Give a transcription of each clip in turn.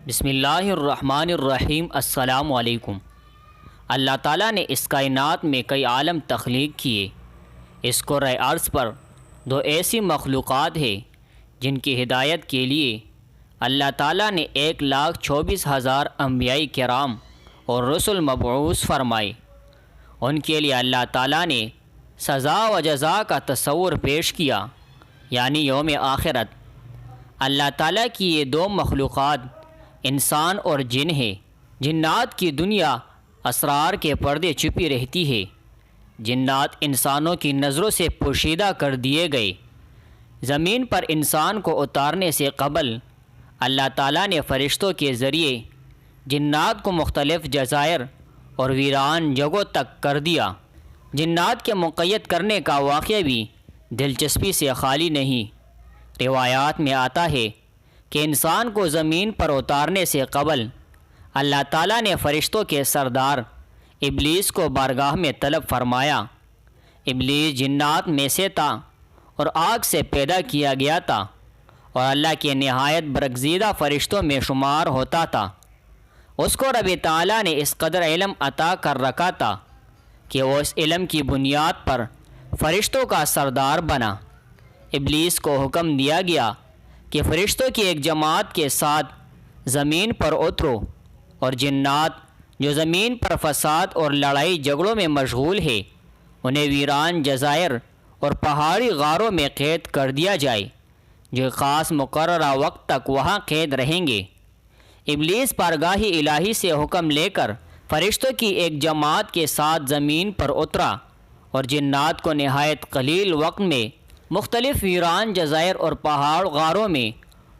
بسم اللہ الرحمن الرحیم۔ السلام علیکم۔ اللہ تعالیٰ نے اس کائنات میں کئی عالم تخلیق کیے۔ اس کرۂ ارض پر دو ایسی مخلوقات ہیں جن کی ہدایت کے لیے اللہ تعالیٰ نے 1,24,000 انبیاء کرام اور رسل مبعوث فرمائے۔ ان کے لیے اللہ تعالیٰ نے سزا و جزا کا تصور پیش کیا، یعنی یوم آخرت۔ اللہ تعالیٰ کی یہ دو مخلوقات انسان اور جن ہے۔ جنات کی دنیا اسرار کے پردے چھپی رہتی ہے۔ جنات انسانوں کی نظروں سے پوشیدہ کر دیے گئے۔ زمین پر انسان کو اتارنے سے قبل اللہ تعالیٰ نے فرشتوں کے ذریعے جنات کو مختلف جزائر اور ویران جگہوں تک کر دیا۔ جنات کے مقید کرنے کا واقعہ بھی دلچسپی سے خالی نہیں۔ روایات میں آتا ہے کہ انسان کو زمین پر اتارنے سے قبل اللہ تعالیٰ نے فرشتوں کے سردار ابلیس کو بارگاہ میں طلب فرمایا۔ ابلیس جنات میں سے تھا اور آگ سے پیدا کیا گیا تھا اور اللہ کے نہایت برگزیدہ فرشتوں میں شمار ہوتا تھا۔ اس کو رب تعالیٰ نے اس قدر علم عطا کر رکھا تھا کہ وہ اس علم کی بنیاد پر فرشتوں کا سردار بنا۔ ابلیس کو حکم دیا گیا کہ فرشتوں کی ایک جماعت کے ساتھ زمین پر اترو، اور جنات جو زمین پر فساد اور لڑائی جھگڑوں میں مشغول ہے انہیں ویران جزائر اور پہاڑی غاروں میں قید کر دیا جائے، جو خاص مقررہ وقت تک وہاں قید رہیں گے۔ ابلیس بارگاہ الہی سے حکم لے کر فرشتوں کی ایک جماعت کے ساتھ زمین پر اترا، اور جنات کو نہایت قلیل وقت میں مختلف ویران جزائر اور پہاڑ غاروں میں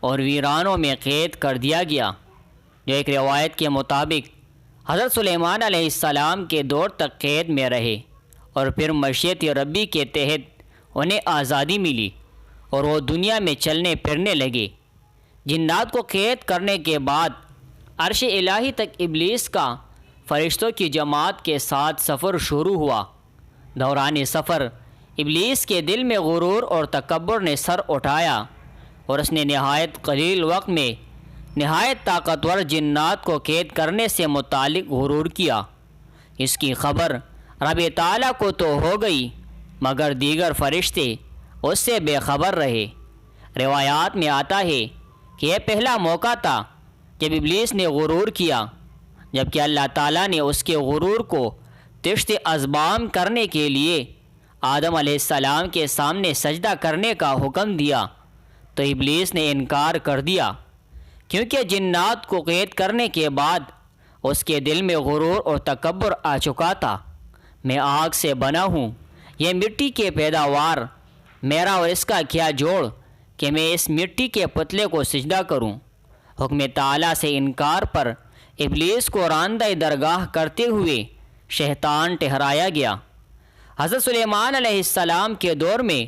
اور ویرانوں میں قید کر دیا گیا، جو ایک روایت کے مطابق حضرت سلیمان علیہ السلام کے دور تک قید میں رہے، اور پھر مشیت ربی کے تحت انہیں آزادی ملی اور وہ دنیا میں چلنے پھرنے لگے۔ جنات کو قید کرنے کے بعد عرش الہی تک ابلیس کا فرشتوں کی جماعت کے ساتھ سفر شروع ہوا۔ دوران سفر ابلیس کے دل میں غرور اور تکبر نے سر اٹھایا، اور اس نے نہایت قلیل وقت میں نہایت طاقتور جنات کو قید کرنے سے متعلق غرور کیا۔ اس کی خبر رب تعالیٰ کو تو ہو گئی، مگر دیگر فرشتے اس سے بے خبر رہے۔ روایات میں آتا ہے کہ یہ پہلا موقع تھا جب ابلیس نے غرور کیا، جبکہ اللہ تعالیٰ نے اس کے غرور کو طشت ازبام کرنے کے لیے آدم علیہ السلام کے سامنے سجدہ کرنے کا حکم دیا، تو ابلیس نے انکار کر دیا، کیونکہ جنات کو قید کرنے کے بعد اس کے دل میں غرور اور تکبر آ چکا تھا۔ میں آگ سے بنا ہوں، یہ مٹی کے پیداوار، میرا اور اس کا کیا جوڑ کہ میں اس مٹی کے پتلے کو سجدہ کروں۔ حکم تعالیٰ سے انکار پر ابلیس کو راندہ درگاہ کرتے ہوئے شیطان ٹھہرایا گیا۔ حضرت سلیمان علیہ السلام کے دور میں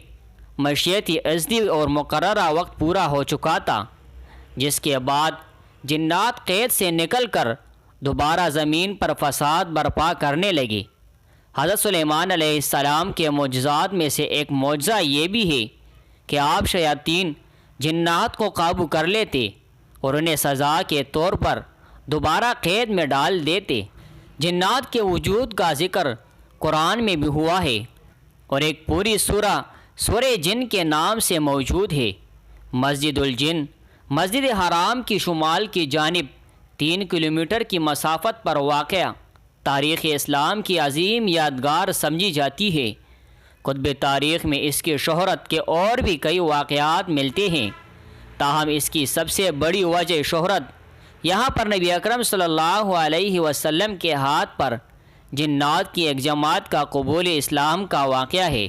مشیت ازلی اور مقررہ وقت پورا ہو چکا تھا، جس کے بعد جنات قید سے نکل کر دوبارہ زمین پر فساد برپا کرنے لگے۔ حضرت سلیمان علیہ السلام کے معجزات میں سے ایک معجزہ یہ بھی ہے کہ آپ شیاطین جنات کو قابو کر لیتے اور انہیں سزا کے طور پر دوبارہ قید میں ڈال دیتے۔ جنات کے وجود کا ذکر قرآن میں بھی ہوا ہے، اور ایک پوری سورہ جن کے نام سے موجود ہے۔ مسجد الجن مسجد حرام کی شمال کی جانب 3 کلومیٹر کی مسافت پر واقع تاریخ اسلام کی عظیم یادگار سمجھی جاتی ہے۔ کتب تاریخ میں اس کی شہرت کے اور بھی کئی واقعات ملتے ہیں، تاہم اس کی سب سے بڑی وجہ شہرت یہاں پر نبی اکرم صلی اللہ علیہ وسلم کے ہاتھ پر جنات کی ایک جماعت کا قبول اسلام کا واقعہ ہے۔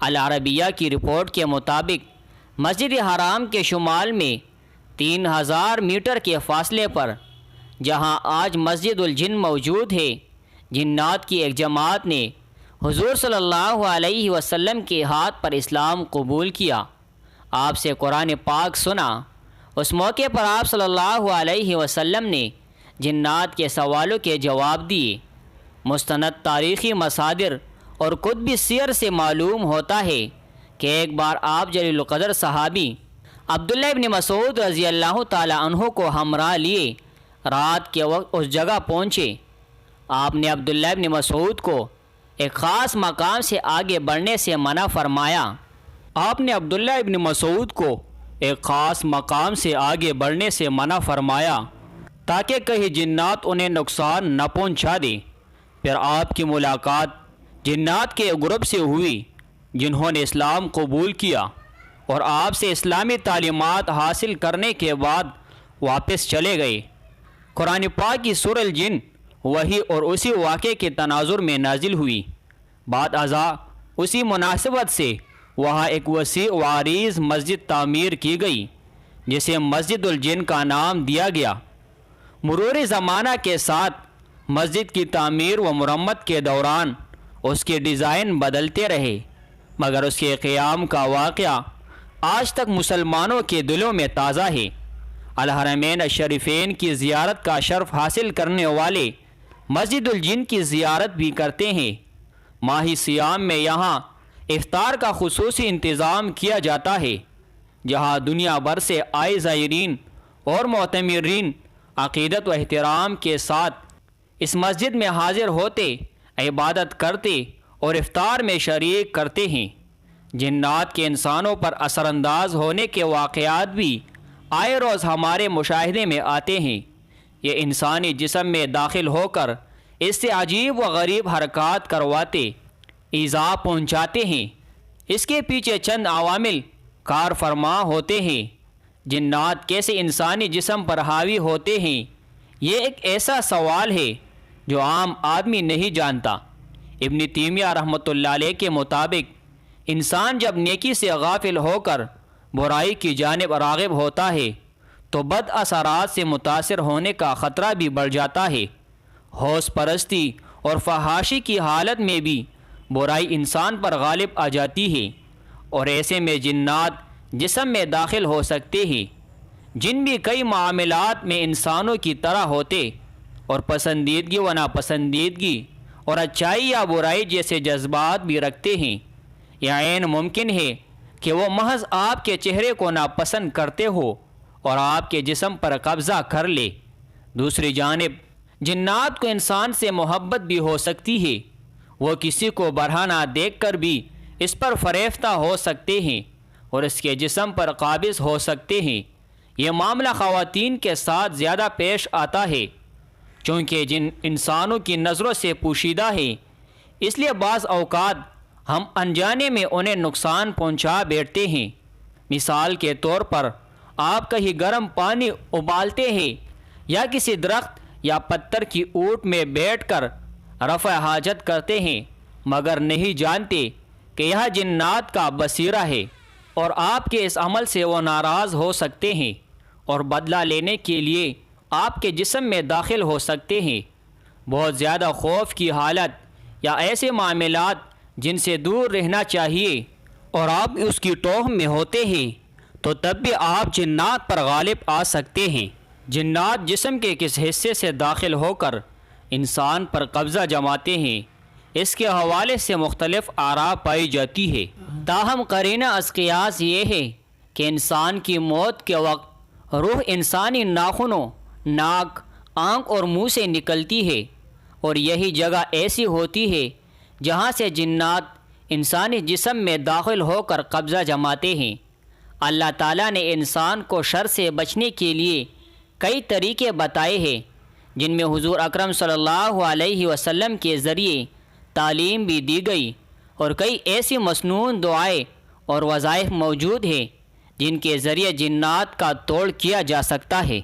العربیہ کی رپورٹ کے مطابق مسجد حرام کے شمال میں 3000 میٹر کے فاصلے پر، جہاں آج مسجد الجن موجود ہے، جنات کی ایک جماعت نے حضور صلی اللہ علیہ وسلم کے ہاتھ پر اسلام قبول کیا، آپ سے قرآن پاک سنا۔ اس موقع پر آپ صلی اللہ علیہ وسلم نے جنات کے سوالوں کے جواب دیے۔ مستند تاریخی مصادر اور کتب سیر سے معلوم ہوتا ہے کہ ایک بار آپ جلیل القدر صحابی عبداللہ ابن مسعود رضی اللہ تعالی عنہ کو ہمراہ لیے رات کے وقت اس جگہ پہنچے۔ آپ نے عبداللہ ابن مسعود کو ایک خاص مقام سے آگے بڑھنے سے منع فرمایا۔ آپ نے عبداللہ ابن مسعود کو ایک خاص مقام سے آگے بڑھنے سے منع فرمایا تاکہ کہیں جنات انہیں نقصان نہ پہنچا دے۔ پھر آپ کی ملاقات جنات کے گروپ سے ہوئی جنہوں نے اسلام قبول کیا اور آپ سے اسلامی تعلیمات حاصل کرنے کے بعد واپس چلے گئے۔ قرآن پاک کی سورہ الجن وہی اور اسی واقعے کے تناظر میں نازل ہوئی۔ بعد ازاں اسی مناسبت سے وہاں ایک وسیع و عریض مسجد تعمیر کی گئی جسے مسجد الجن کا نام دیا گیا۔ مرور زمانہ کے ساتھ مسجد کی تعمیر و مرمت کے دوران اس کے ڈیزائن بدلتے رہے، مگر اس کے قیام کا واقعہ آج تک مسلمانوں کے دلوں میں تازہ ہے۔ الحرمین الشریفین کی زیارت کا شرف حاصل کرنے والے مسجد الجن کی زیارت بھی کرتے ہیں۔ ماہ صیام میں یہاں افطار کا خصوصی انتظام کیا جاتا ہے، جہاں دنیا بھر سے آئے زائرین اور معتمرین عقیدت و احترام کے ساتھ اس مسجد میں حاضر ہوتے، عبادت کرتے اور افطار میں شریک کرتے ہیں۔ جنات کے انسانوں پر اثر انداز ہونے کے واقعات بھی آئے روز ہمارے مشاہدے میں آتے ہیں۔ یہ انسانی جسم میں داخل ہو کر اس سے عجیب و غریب حرکات کرواتے، ایذا پہنچاتے ہیں۔ اس کے پیچھے چند عوامل کار فرما ہوتے ہیں۔ جنات کیسے انسانی جسم پر حاوی ہوتے ہیں، یہ ایک ایسا سوال ہے جو عام آدمی نہیں جانتا۔ ابن تیمیہ رحمۃ اللہ علیہ کے مطابق انسان جب نیکی سے غافل ہو کر برائی کی جانب راغب ہوتا ہے تو بد اثرات سے متاثر ہونے کا خطرہ بھی بڑھ جاتا ہے۔ ہوش پرستی اور فحاشی کی حالت میں بھی برائی انسان پر غالب آ جاتی ہے، اور ایسے میں جنات جسم میں داخل ہو سکتے ہیں۔ جن بھی کئی معاملات میں انسانوں کی طرح ہوتے اور پسندیدگی و ناپسندیدگی اور اچھائی یا برائی جیسے جذبات بھی رکھتے ہیں۔ یہ عین ممکن ہے کہ وہ محض آپ کے چہرے کو ناپسند کرتے ہو اور آپ کے جسم پر قبضہ کر لے۔ دوسری جانب جنات کو انسان سے محبت بھی ہو سکتی ہے، وہ کسی کو برہنہ دیکھ کر بھی اس پر فریفتہ ہو سکتے ہیں اور اس کے جسم پر قابض ہو سکتے ہیں۔ یہ معاملہ خواتین کے ساتھ زیادہ پیش آتا ہے، چونکہ جن انسانوں کی نظروں سے پوشیدہ ہے، اس لیے بعض اوقات ہم انجانے میں انہیں نقصان پہنچا بیٹھتے ہیں۔ مثال کے طور پر آپ کہیں گرم پانی ابالتے ہیں یا کسی درخت یا پتھر کی اوٹ میں بیٹھ کر رفع حاجت کرتے ہیں، مگر نہیں جانتے کہ یہ جنات کا بصیرہ ہے اور آپ کے اس عمل سے وہ ناراض ہو سکتے ہیں اور بدلہ لینے کے لیے آپ کے جسم میں داخل ہو سکتے ہیں۔ بہت زیادہ خوف کی حالت یا ایسے معاملات جن سے دور رہنا چاہیے اور آپ اس کی ٹوہ میں ہوتے ہیں تو تب بھی آپ جنات پر غالب آ سکتے ہیں۔ جنات جسم کے کس حصے سے داخل ہو کر انسان پر قبضہ جماتے ہیں، اس کے حوالے سے مختلف آراء پائی جاتی ہے۔ تاہم قرینہ از قیاس یہ ہے کہ انسان کی موت کے وقت روح انسانی ناخنوں، ناک، آنکھ اور منہ سے نکلتی ہے، اور یہی جگہ ایسی ہوتی ہے جہاں سے جنات انسانی جسم میں داخل ہو کر قبضہ جماتے ہیں۔ اللہ تعالیٰ نے انسان کو شر سے بچنے کے لیے کئی طریقے بتائے ہیں، جن میں حضور اکرم صلی اللہ علیہ وسلم کے ذریعے تعلیم بھی دی گئی، اور کئی ایسی مسنون دعائیں اور وظائف موجود ہیں جن کے ذریعے جنات کا توڑ کیا جا سکتا ہے۔